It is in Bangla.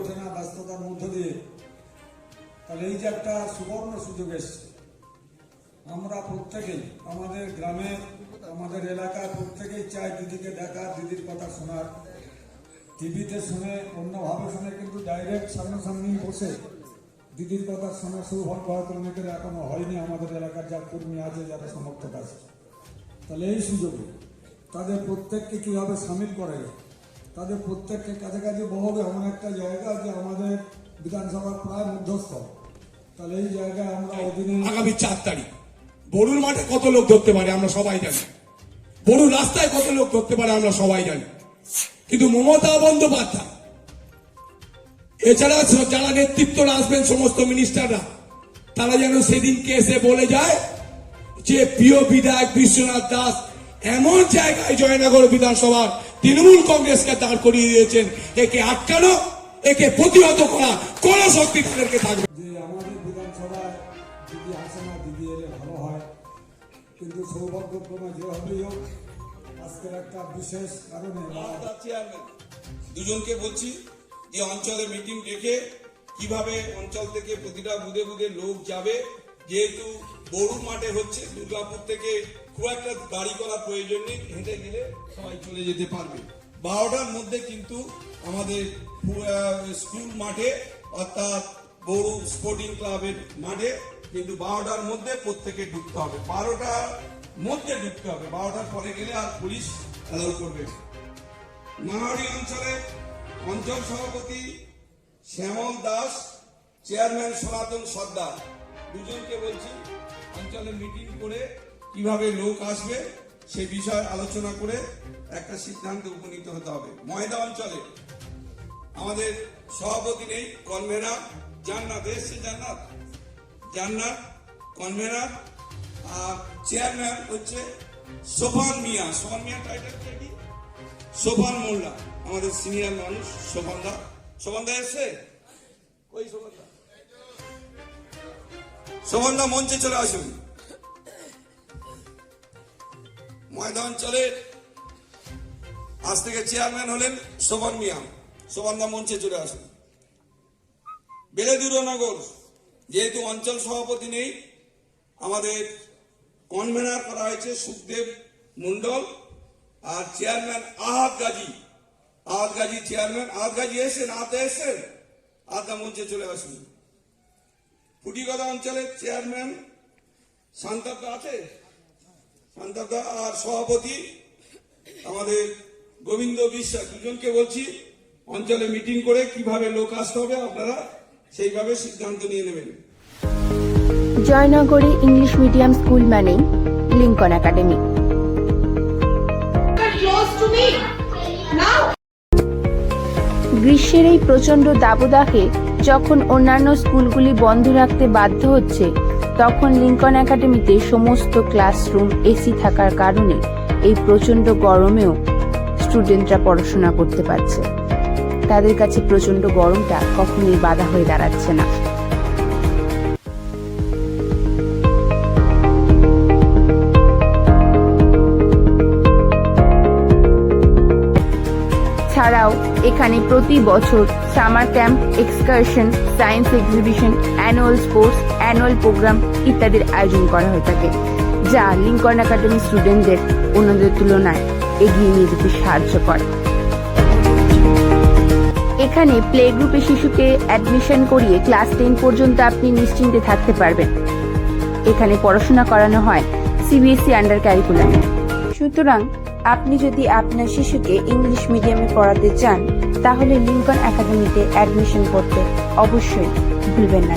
ওঠে না ব্যস্ততার মধ্য দিয়ে। তাহলে এই যে একটা সুবর্ণ সুযোগ এসছে, আমরা প্রত্যেকেই আমাদের গ্রামে আমাদের এলাকায় প্রত্যেকেই চাই দিদিকে দেখার, দিদির কথা শোনার। টিভিতে শুনে অন্যভাবে শুনে কিন্তু ডাইরেক্ট সামনাসামনি বসে দিদির কথা শোনার সৌভাগ্য হয়তো অনেকের এখনো হয়নি। আমাদের এলাকার যা কর্মী আছে, যারা সমর্থক আছে, তাহলে এই সুযোগে তাদের প্রত্যেককে কীভাবে সামিল করে, তাদের প্রত্যেককে কাছাকাছি বহবে এমন একটা জায়গা যে আমাদের বিধানসভার প্রায় মধ্যস্থল। তাহলে এই জায়গায় আমরা অধীনে আগামী 4 তারিখ বড়ুর মাঠে কত লোক ধরতে পারে আমরা সবাই জানি, বড়ুর রাস্তায় কত লোক ধরতে পারে আমরা সবাই জানি। কিন্তু মমতা বন্দ্যোপাধ্যায় এছাড়া যারা নেতৃত্বরা আসবেন সমস্ত মিনিস্টাররা, তারা যেন সেদিনকে এসে বলে যায় যে প্রিয় বিধায়ক বিশ্বনাথ দাস এমন জায়গায় জয়নগর বিধানসভার তৃণমূল কংগ্রেসকে দাঁড় করিয়ে দিয়েছেন, একে আটকানো, একে প্রতিহত করা কোন শক্তি তাদেরকে থাকবে। যে আমাদের বিধানসভায় দিদি আসে না, দিদি এলে ভালো হয়, কিন্তু সৌভাগ্যক্রমে যেভাবেই হোক আজকের একটা বিশেষ কারণে চেয়ারম্যান দুজনকে বলছি যে অঞ্চলে মিটিং ডেকে কিভাবে অঞ্চল থেকে প্রতিটা বুধে বুধে লোক যাবে, যেহেতু বড়ুর মাঠে হচ্ছে, দুর্গাপুর থেকে খুব একটা গাড়ি করার প্রয়োজন নেই, হেঁটে গেলে সবাই চলে যেতে পারবে। 12টার মধ্যে কিন্তু আমাদের স্কুল মাঠে অর্থাৎ বড়ু স্পোর্টিং ক্লাবের মাঠে কিন্তু 12টার মধ্যে প্রত্যেকে ঢুকতে হবে, 12টার মধ্যে ঢুকতে হবে। 12টার পরে গেলে আর পুলিশ অ্যালাউ করবে। নাহারি অঞ্চলে অঞ্চল সভাপতি শ্যামল দাস, চেয়ারম্যান সনাতন সর্দার, দুজনকে বলছি অঞ্চলে মিটিং করে কিভাবে লোক আসবে সেই বিষয়ে আলোচনা করে একটা সিদ্ধান্তে উপনীত হতে হবে। ময়দা অঞ্চলে আমাদের সভাপতি নেই, কনভেনার জান্নাত এসছে, জান্নাত কনভেনার, আর চেয়ারম্যান হচ্ছে সোফান মিয়া টাইটেলটা কি? সোফান মোল্লা, আমাদের সিনিয়র মানুষ। সোফানদা এসছে, কই সোফানদা মঞ্চে চলে আসুন। ময়দা অঞ্চলের আজ থেকে চেয়ারম্যান হলেন সোফান মিয়া, সোফানদা মঞ্চে চলে আসুন। বেলেদুরনগর যেহেতু অঞ্চল সভাপতি নেই, আমাদের কনভেনার করা হয়েছে সুখদেব মন্ডল, আর চেয়ারম্যান আহাদ গাজী চেয়ারম্যান। আহাদ গাজী এসেছেন, আদা মঞ্চে চলে আসুন। ফুটিগদা অঞ্চলের চেয়ারম্যান শান্তদা আছে, শান্তদা, আর সভাপতি আমাদের গোবিন্দ বিশ্বাস। দুজনকে বলছি অঞ্চলে মিটিং করে কিভাবে লোক আসতে হবে আপনারা সেইভাবে সিদ্ধান্ত নিয়ে নেবেন। জয়নগরে ইংলিশ মিডিয়াম স্কুল মানেই লিঙ্কন একাডেমি। গ্রীষ্মের এই প্রচন্ড দাবদাহে যখন অন্যান্য স্কুলগুলি বন্ধ রাখতে বাধ্য হচ্ছে, তখন লিঙ্কন একাডেমিতে সমস্ত ক্লাসরুম এসি থাকার কারণে এই প্রচন্ড গরমেও স্টুডেন্টরা পড়াশোনা করতে পারছে। তাদের কাছে প্রচন্ড গরমটা কখনোই বাধা হয়ে দাঁড়াচ্ছে না। ছাড়াও এখানে প্রতি বছর summer camp, excursion, science exhibition, annual sports, annual program ইত্যাদির আয়োজন করা হয়ে থাকে, যা লিঙ্কন একাডেমি স্টুডেন্টদের অন্যদের তুলনায় এগিয়ে নিয়ে যেতে সাহায্য করে। এখানে প্লে গ্রুপে শিশুকে অ্যাডমিশন করিয়ে ক্লাস 10 পর্যন্ত আপনি নিশ্চিন্তে থাকতে পারবেন। এখানে পড়াশোনা করানো হয় সিবিএসই আন্ডার ক্যারিকুলামে। সুতরাং আপনি যদি আপনার শিশুকে ইংলিশ মিডিয়ামে পড়াতে চান, তাহলে লিঙ্কন একাডেমিতে অ্যাডমিশন করতে অবশ্যই ভুলবেন না।